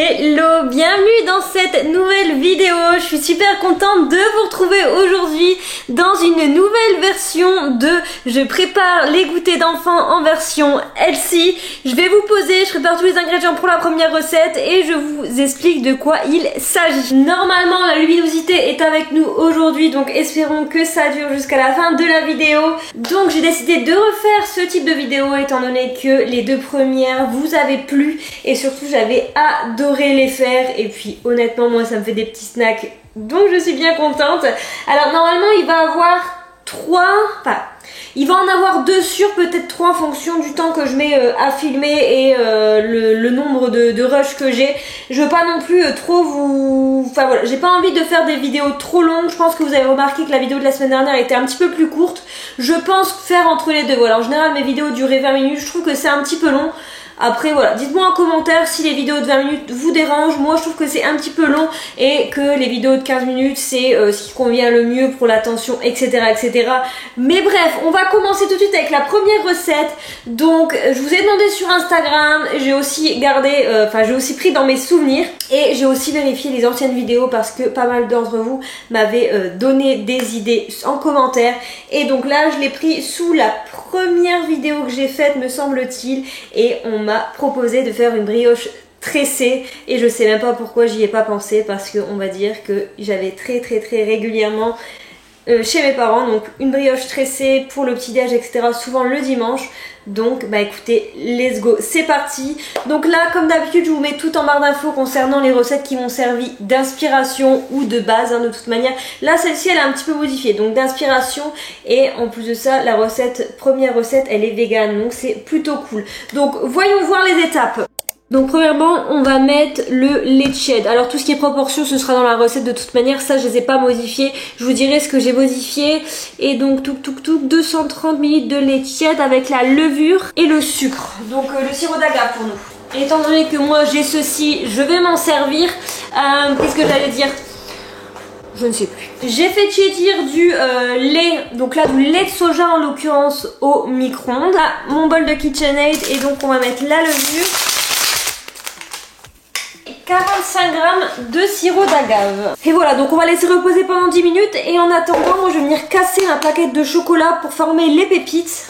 Hello, bienvenue dans cette nouvelle vidéo. Je suis super contente de vous retrouver aujourd'hui dans une nouvelle version de Je prépare les goûters d'enfants en version healthy. Je vais vous poser, je prépare tous les ingrédients pour la première recette et je vous explique de quoi il s'agit. Normalement la luminosité est avec nous aujourd'hui, donc espérons que ça dure jusqu'à la fin de la vidéo. Donc j'ai décidé de refaire ce type de vidéo étant donné que les deux premières vous avaient plu et surtout j'avais adoré les faire et puis honnêtement moi ça me fait des petits snacks donc je suis bien contente. Alors normalement il va en avoir deux sur peut-être trois en fonction du temps que je mets à filmer et le nombre de rushs que j'ai. Je veux pas non plus trop vous... Enfin voilà, j'ai pas envie de faire des vidéos trop longues. Je pense que vous avez remarqué que la vidéo de la semaine dernière était un petit peu plus courte. Je pense faire entre les deux. Voilà, en général mes vidéos duraient 20 minutes, je trouve que c'est un petit peu long. Après voilà, dites-moi en commentaire si les vidéos de 20 minutes vous dérangent. Moi je trouve que c'est un petit peu long et que les vidéos de 15 minutes c'est ce qui convient le mieux pour l'attention, etc., etc. Mais bref, on va commencer tout de suite avec la première recette. Donc je vous ai demandé sur Instagram, j'ai aussi gardé, j'ai aussi pris dans mes souvenirs et j'ai aussi vérifié les anciennes vidéos parce que pas mal d'entre vous m'avaient donné des idées en commentaire. Et donc là je l'ai pris sous la première vidéo que j'ai faite me semble-t-il et on m'a proposé de faire une brioche tressée et je sais même pas pourquoi j'y ai pas pensé parce qu'on va dire que j'avais très régulièrement chez mes parents donc une brioche tressée pour le petit déj, etc., souvent le dimanche. Donc bah écoutez, let's go, c'est parti. Donc là comme d'habitude je vous mets tout en barre d'infos concernant les recettes qui m'ont servi d'inspiration ou de base de toute manière. Là celle-ci elle est un petit peu modifiée donc d'inspiration et en plus de ça la première recette elle est vegan donc c'est plutôt cool. Donc voyons voir les étapes. Donc premièrement on va mettre le lait de chèvre. Alors tout ce qui est proportion ce sera dans la recette de toute manière, ça je les ai pas modifiés, je vous dirai ce que j'ai modifié. Et donc 230 ml de lait de chèvre avec la levure et le sucre, donc le sirop d'agave pour nous. Étant donné que moi j'ai ceci, je vais m'en servir. Qu'est-ce que j'allais dire? Je ne sais plus. J'ai fait tiédir du lait, donc là du lait de soja en l'occurrence au micro-ondes. Mon bol de KitchenAid et donc on va mettre la levure. 45 g de sirop d'agave. Et voilà, donc on va laisser reposer pendant 10 minutes et en attendant, moi je vais venir casser ma plaquette de chocolat pour former les pépites.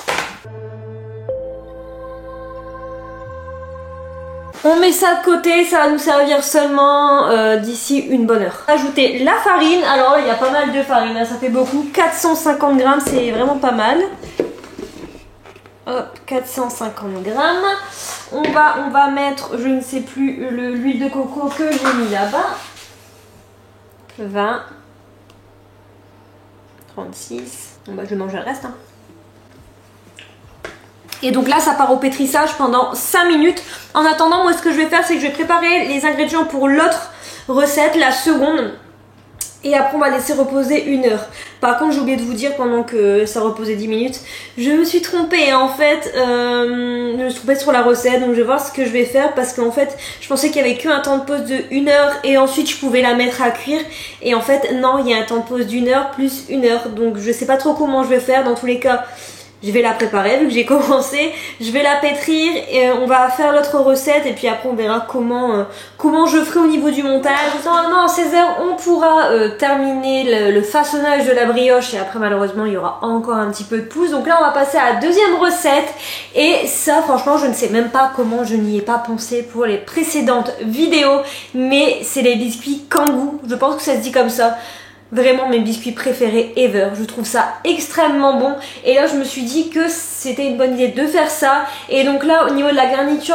On met ça de côté, ça va nous servir seulement d'ici une bonne heure. Ajouter la farine, alors il y a pas mal de farine, hein, ça fait beaucoup, 450 g, c'est vraiment pas mal. Hop, 450 g. On va mettre, je ne sais plus, l'huile de coco que j'ai mis là-bas. 20. 36. Bon bah je vais manger le reste. Hein. Et donc là ça part au pétrissage pendant 5 minutes. En attendant, moi ce que je vais faire c'est que je vais préparer les ingrédients pour l'autre recette, la seconde. Et après on va laisser reposer une heure. Par contre j'ai oublié de vous dire pendant que ça reposait 10 minutes, je me suis trompée en fait, je me suis trompée sur la recette. Donc je vais voir ce que je vais faire parce qu'en fait je pensais qu'il y avait qu'un temps de pause de 1 heure et ensuite je pouvais la mettre à cuire. Et en fait non, il y a un temps de pause d'1 heure plus 1 heure. Donc je sais pas trop comment je vais faire. Dans tous les cas je vais la préparer vu que j'ai commencé, je vais la pétrir et on va faire l'autre recette et puis après on verra comment je ferai au niveau du montage. Normalement à 16 h on pourra terminer le façonnage de la brioche et après malheureusement il y aura encore un petit peu de pouce. Donc là on va passer à la deuxième recette et ça franchement je ne sais même pas comment je n'y ai pas pensé pour les précédentes vidéos, mais c'est les biscuits Kangoo, je pense que ça se dit comme ça. Vraiment mes biscuits préférés ever, je trouve ça extrêmement bon et là je me suis dit que c'était une bonne idée de faire ça. Et donc là au niveau de la garniture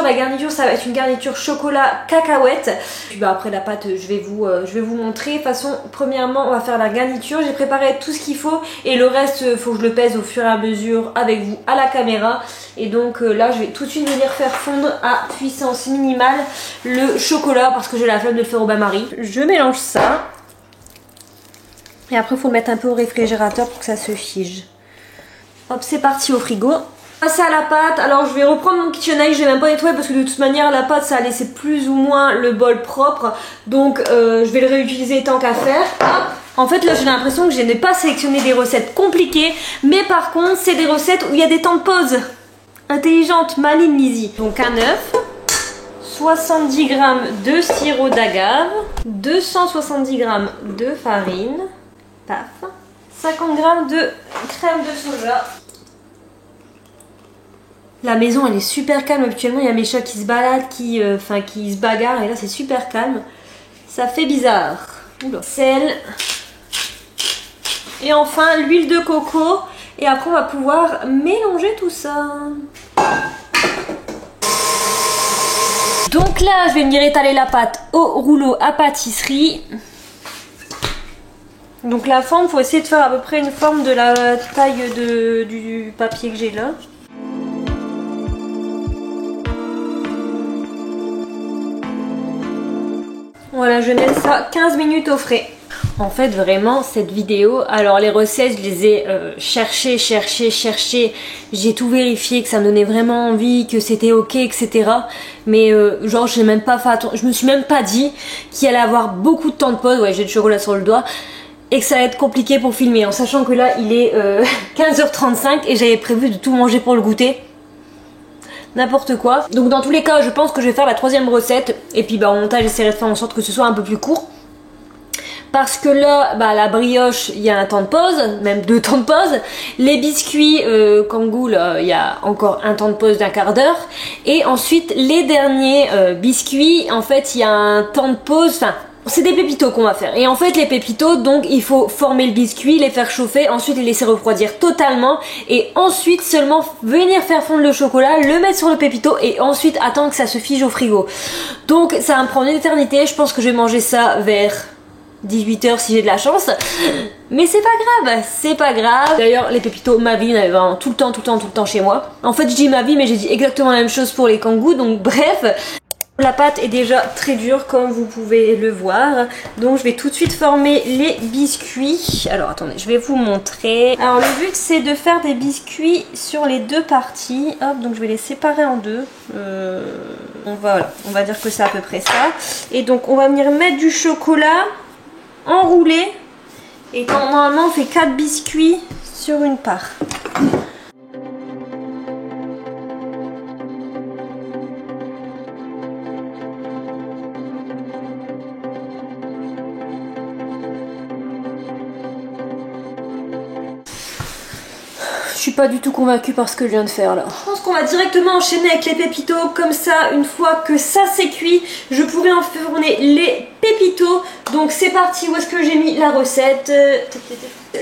ça va être une garniture chocolat cacahuète. Puis bah après la pâte je vais vous montrer. De toute façon premièrement on va faire la garniture, j'ai préparé tout ce qu'il faut et le reste faut que je le pèse au fur et à mesure avec vous à la caméra. Et donc là je vais tout de suite venir faire fondre à puissance minimale le chocolat parce que j'ai la flemme de le faire au bain-marie. Je mélange ça. Et après il faut le mettre un peu au réfrigérateur pour que ça se fige. Hop, c'est parti au frigo. Passer à la pâte, alors je vais reprendre mon KitchenAid, je vais même pas nettoyer parce que de toute manière la pâte ça a laissé plus ou moins le bol propre. Donc je vais le réutiliser tant qu'à faire. Hop. En fait là j'ai l'impression que je n'ai pas sélectionné des recettes compliquées, mais par contre c'est des recettes où il y a des temps de pause. Intelligente, maligne, Lizzie. Donc un œuf, 70 g de sirop d'agave, 270 g de farine, paf, 50 g de crème de soja. La maison elle est super calme, habituellement il y a mes chats qui se baladent, qui se bagarrent et là c'est super calme. Ça fait bizarre. Oula. Sel. Et enfin l'huile de coco. Et après on va pouvoir mélanger tout ça. Donc là je vais venir étaler la pâte au rouleau à pâtisserie. Donc la forme, il faut essayer de faire à peu près une forme de la taille du papier que j'ai là. Voilà, je laisse ça 15 minutes au frais. En fait, vraiment, cette vidéo, alors les recettes, je les ai cherchées. J'ai tout vérifié, que ça me donnait vraiment envie, que c'était ok, etc. Mais genre, je me suis même pas dit qu'il allait avoir beaucoup de temps de pause. Ouais, j'ai du chocolat sur le doigt. Et que ça allait être compliqué pour filmer, en sachant que là, il est 15h35 et j'avais prévu de tout manger pour le goûter. N'importe quoi. Donc dans tous les cas, je pense que je vais faire la troisième recette. Et puis bah, au montage, j'essaierai de faire en sorte que ce soit un peu plus court. Parce que là, bah, la brioche, il y a un temps de pause, même 2 temps de pause. Les biscuits Kangoo, là, il y a encore un temps de pause d'1 quart d'heure. Et ensuite, les derniers biscuits, en fait, il y a un temps de pause. Enfin, c'est des pépitos qu'on va faire. Et en fait, les pépitos, donc, il faut former le biscuit, les faire chauffer, ensuite les laisser refroidir totalement. Et ensuite, seulement venir faire fondre le chocolat, le mettre sur le pépito et ensuite attendre que ça se fige au frigo. Donc, ça va me prendre une éternité. Je pense que je vais manger ça vers 18h si j'ai de la chance, mais c'est pas grave. D'ailleurs les pépitos ma vie, il y en avait vraiment tout le temps chez moi. En fait je dis ma vie mais j'ai dit exactement la même chose pour les Kangoo, donc bref. La pâte est déjà très dure comme vous pouvez le voir, donc je vais tout de suite former les biscuits. Alors attendez, je vais vous montrer. Alors le but c'est de faire des biscuits sur les 2 parties. Hop, donc je vais les séparer en 2. On va dire que c'est à peu près ça. Et donc on va venir mettre du chocolat enroulé, et quand normalement on fait 4 biscuits sur une part. Je suis pas du tout convaincue par ce que je viens de faire là. Je pense qu'on va directement enchaîner avec les pépitos, comme ça une fois que ça c'est cuit, je pourrai enfourner les pépitos. Donc c'est parti, où est-ce que j'ai mis la recette?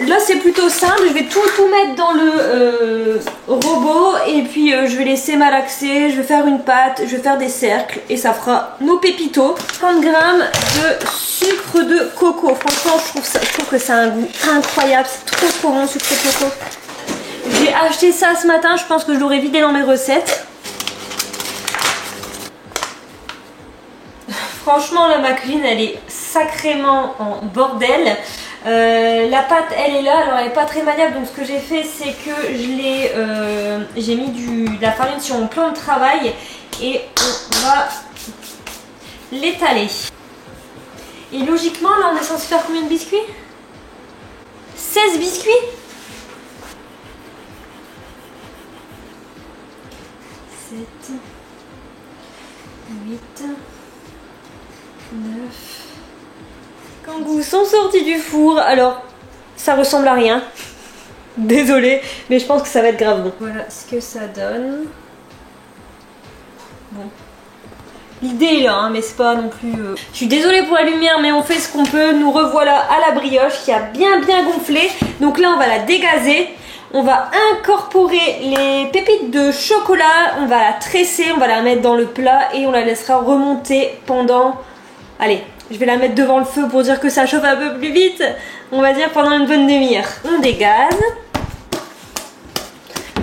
Là c'est plutôt simple, je vais tout mettre dans le robot et puis je vais laisser malaxer, je vais faire une pâte, je vais faire des cercles et ça fera nos pépitos. 30 g de sucre de coco, franchement je trouve que ça a un goût incroyable, c'est trop bon sucre de coco. J'ai acheté ça ce matin, je pense que je l'aurais vidé dans mes recettes. Franchement, la cuisine elle est sacrément en bordel. La pâte elle est là, alors elle est pas très maniable, donc ce que j'ai fait c'est que j'ai mis de la farine sur mon plan de travail et on va l'étaler. Et logiquement là on est censé faire combien de biscuits? 16 biscuits? 7, 8, 9. Kangoo sont sortis du four. Alors, ça ressemble à rien. Désolée, mais je pense que ça va être grave bon. Voilà ce que ça donne. Bon. L'idée est là, hein, mais c'est pas non plus... Je suis désolée pour la lumière, mais on fait ce qu'on peut. Nous revoilà à la brioche qui a bien gonflé. Donc là, on va la dégazer. On va incorporer les pépites de chocolat, on va la tresser, on va la mettre dans le plat et on la laissera remonter pendant... Allez, je vais la mettre devant le feu pour dire que ça chauffe un peu plus vite. On va dire pendant une bonne demi-heure. On dégaze.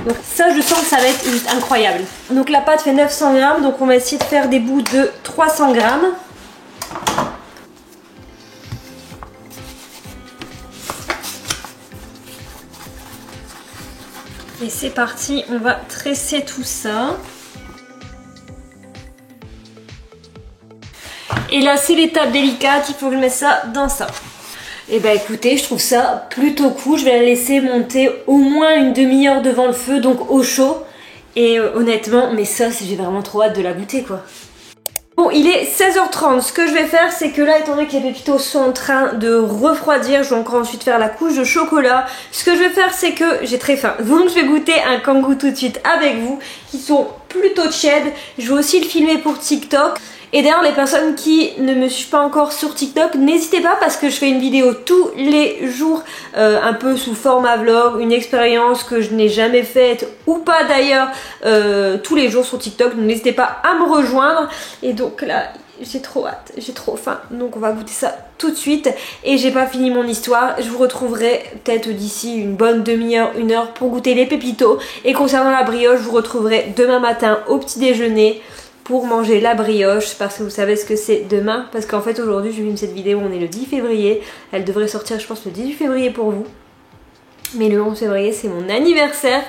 Donc ça, je sens que ça va être juste incroyable. Donc la pâte fait 900 g, donc on va essayer de faire des bouts de 300 g. Et c'est parti, on va tresser tout ça. Et là c'est l'étape délicate, il faut que je mette ça dans ça. Et bah écoutez, je trouve ça plutôt cool. Je vais la laisser monter au moins une demi-heure devant le feu, donc au chaud. Et honnêtement, mais ça j'ai vraiment trop hâte de la goûter quoi. il est 16h30. Ce que je vais faire, c'est que là, étant donné que les pépitos sont en train de refroidir, je vais encore ensuite faire la couche de chocolat. Ce que je vais faire, c'est que j'ai très faim. Donc je vais goûter un kangou tout de suite avec vous, qui sont plutôt tièdes. Je vais aussi le filmer pour TikTok. Et d'ailleurs, les personnes qui ne me suivent pas encore sur TikTok, n'hésitez pas parce que je fais une vidéo tous les jours, un peu sous format vlog, une expérience que je n'ai jamais faite ou pas d'ailleurs, tous les jours sur TikTok. Donc n'hésitez pas à me rejoindre. Et donc là, j'ai trop hâte, j'ai trop faim. Donc on va goûter ça tout de suite. Et j'ai pas fini mon histoire. Je vous retrouverai peut-être d'ici une bonne demi-heure, 1 heure pour goûter les pépitos. Et concernant la brioche, je vous retrouverai demain matin au petit déjeuner pour manger la brioche, parce que vous savez ce que c'est demain, parce qu'en fait aujourd'hui je filme cette vidéo, on est le 10 février, elle devrait sortir je pense le 18 février pour vous, mais le 11 février c'est mon anniversaire,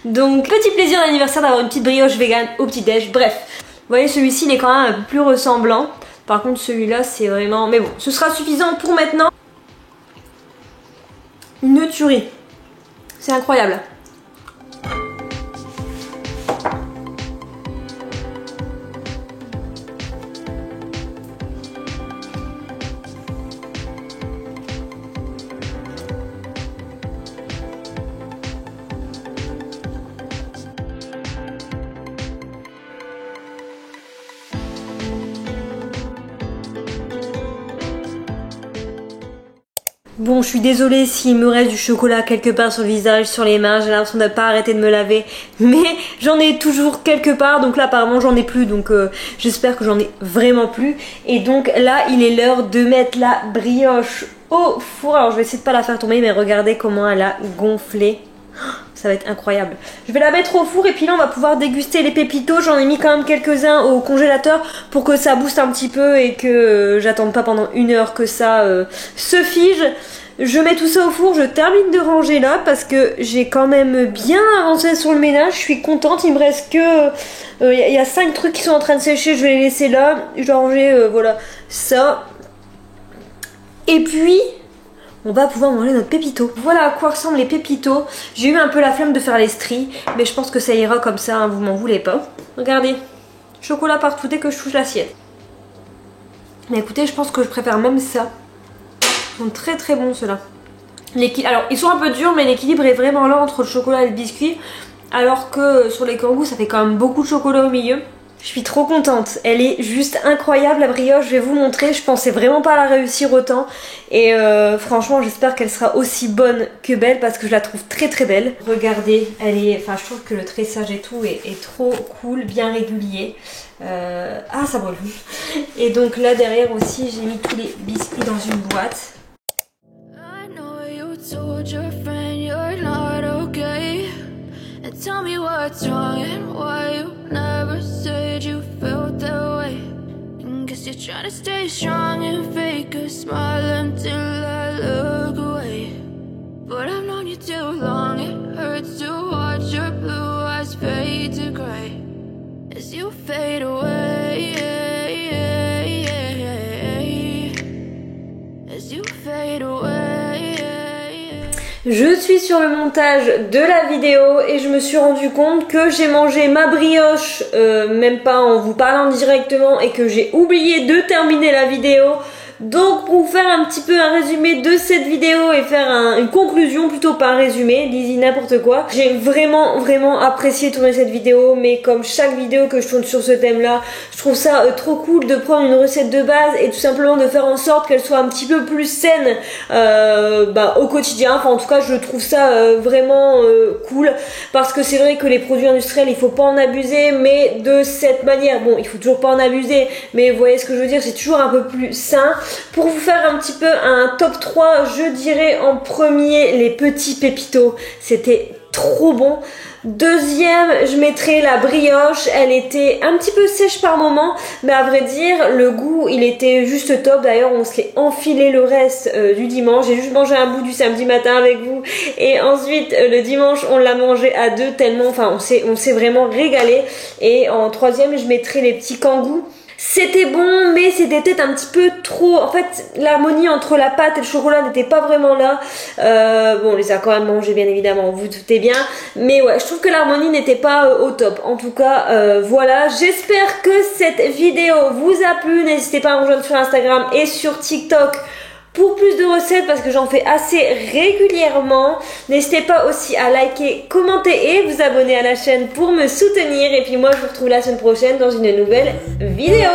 donc petit plaisir d'anniversaire d'avoir une petite brioche vegan au petit déj. Bref, vous voyez celui-ci il est quand même un peu plus ressemblant, par contre celui-là c'est vraiment, mais bon, ce sera suffisant pour maintenant. Une tuerie, c'est incroyable. Bon, je suis désolée s'il me reste du chocolat quelque part sur le visage, sur les mains, j'ai l'impression de ne pas arrêter de me laver, mais j'en ai toujours quelque part, donc là apparemment j'en ai plus, donc j'espère que j'en ai vraiment plus. Et donc là il est l'heure de mettre la brioche au four. Alors je vais essayer de pas la faire tomber, mais regardez comment elle a gonflé. Ça va être incroyable. Je vais la mettre au four et puis là on va pouvoir déguster les pépitos. J'en ai mis quand même quelques-uns au congélateur pour que ça booste un petit peu et que j'attende pas pendant 1 heure que ça se fige. Je mets tout ça au four, je termine de ranger là parce que j'ai quand même bien avancé sur le ménage. Je suis contente, il me reste que... Il y a 5 trucs qui sont en train de sécher, je vais les laisser là. Je dois ranger voilà ça. Et puis... on va pouvoir manger notre pépito. Voilà à quoi ressemblent les pépitos. J'ai eu un peu la flemme de faire les stries, mais je pense que ça ira comme ça, hein, vous m'en voulez pas. Regardez, chocolat partout dès que je touche l'assiette. Mais écoutez, je pense que je préfère même ça. Ils sont très très bons ceux-là. Alors ils sont un peu durs, mais l'équilibre est vraiment là entre le chocolat et le biscuit. Alors que sur les kangous, ça fait quand même beaucoup de chocolat au milieu. Je suis trop contente, elle est juste incroyable la brioche, je vais vous montrer, je pensais vraiment pas la réussir autant et franchement j'espère qu'elle sera aussi bonne que belle parce que je la trouve très très belle. Regardez, elle est, enfin je trouve que le tressage et tout est trop cool, bien régulier. Ah ça brûle. Et donc là derrière aussi j'ai mis tous les biscuits dans une boîte. Tell me what's wrong and why you never said you felt that way. And guess you're trying to stay strong and fake a smile until I look away. But I've known you too long, it hurts to watch your blue eyes fade to grey as you fade away, as you fade away. Je suis sur le montage de la vidéo et je me suis rendu compte que j'ai mangé ma brioche, même pas en vous parlant directement, et que j'ai oublié de terminer la vidéo. Donc pour vous faire un petit peu un résumé de cette vidéo et faire une conclusion, plutôt pas un résumé, disons n'importe quoi. J'ai vraiment apprécié tourner cette vidéo, mais comme chaque vidéo que je tourne sur ce thème là, je trouve ça trop cool de prendre une recette de base et tout simplement de faire en sorte qu'elle soit un petit peu plus saine au quotidien. Enfin en tout cas je trouve ça vraiment cool, parce que c'est vrai que les produits industriels il faut pas en abuser, mais de cette manière, bon il faut toujours pas en abuser, mais vous voyez ce que je veux dire, c'est toujours un peu plus sain. Pour vous faire un petit peu un top 3, je dirais en premier les petits pépitos, c'était trop bon. Deuxième, je mettrais la brioche, elle était un petit peu sèche par moment, mais à vrai dire, le goût, il était juste top. D'ailleurs, on se l'est enfilé le reste du dimanche. J'ai juste mangé un bout du samedi matin avec vous. Et ensuite, le dimanche, on l'a mangé à deux tellement, enfin, on s'est vraiment régalé. Et en troisième, je mettrais les petits kangous. C'était bon, mais c'était peut-être un petit peu trop. En fait, l'harmonie entre la pâte et le chocolat n'était pas vraiment là. Bon, on les a quand même mangés, bien évidemment, vous doutez bien. Mais ouais, je trouve que l'harmonie n'était pas au top. En tout cas, voilà. J'espère que cette vidéo vous a plu. N'hésitez pas à me rejoindre sur Instagram et sur TikTok pour plus de recettes parce que j'en fais assez régulièrement. N'hésitez pas aussi à liker, commenter et vous abonner à la chaîne pour me soutenir. Et puis moi, je vous retrouve la semaine prochaine dans une nouvelle vidéo.